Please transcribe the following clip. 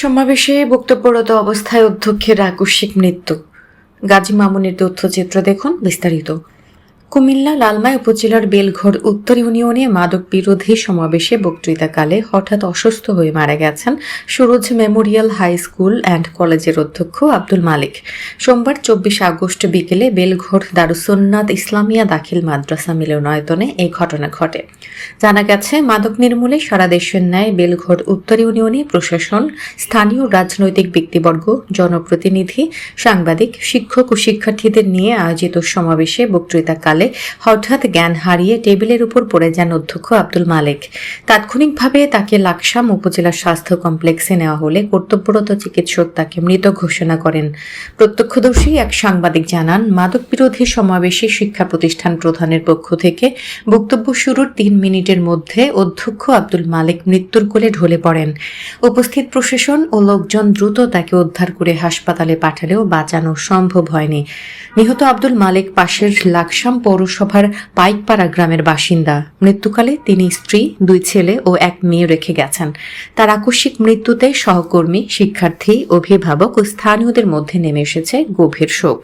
সমাবেশে বক্তব্যরত অবস্থায় অধ্যক্ষের আকস্মিক মৃত্যু। গাজী মামুনের তথ্যচিত্র দেখুন বিস্তারিত। কুমিল্লা লালমাই উপজেলার বেলঘর উত্তর ইউনিয়নে মাদক বিরোধী সমাবেশে বক্তৃতাকালে হঠাৎ অসুস্থ হয়ে মারা গেছেন Suraj memorial high school and কলেজের অধ্যক্ষ আব্দুল মালিক। সোমবার 24 আগস্ট বিকেলে বেলঘর দারুসুন্নাত ইসলামিয়া দাখিল মাদ্রাসা মিলনায়তনে এই ঘটনা ঘটে। জানা গেছে, মাদক নির্মূলে সারা দেশের ন্যায় বেলঘর উত্তর ইউনিয়নে প্রশাসন, স্থানীয় রাজনৈতিক ব্যক্তিবর্গ, জনপ্রতিনিধি, সাংবাদিক, শিক্ষক ও শিক্ষার্থীদের নিয়ে আয়োজিত সমাবেশে বক্তৃতাকালে হঠাৎ জ্ঞান হারিয়ে টেবিলের উপর পড়ে যান অধ্যক্ষ আব্দুল মালিক। তাৎক্ষণিকভাবে তাকে লাকসাম উপজেলা স্বাস্থ্য কমপ্লেক্সে নেওয়া হলে কর্তব্যরত চিকিৎসক তাকে মৃত ঘোষণা করেন। প্রত্যক্ষদর্শী এক সাংবাদিক জানান, মাদক বিরোধী সমাবেশে শিক্ষা প্রতিষ্ঠান প্রধানের পক্ষ থেকে বক্তব্য শুরুর 3 মিনিটের মধ্যে অধ্যক্ষ আব্দুল মালিক মৃত্যুর কোলে ঢলে পড়েন। উপস্থিত প্রশাসন ও লোকজন দ্রুত তাকে উদ্ধার করে হাসপাতালে পাঠালেও বাঁচানো সম্ভব হয়নি। নিহত আব্দুল মালিক পাশের লাকসাম পৌরসভার পাইকপাড়া গ্রামের বাসিন্দা। মৃত্যুকালে তিনি স্ত্রী, 2 ছেলে ও 1 মেয়ে রেখে গেছেন। তার আকস্মিক মৃত্যুতে সহকর্মী, শিক্ষার্থী, অভিভাবক ও স্থানীয়দের মধ্যে নেমে এসেছে গভীর শোক।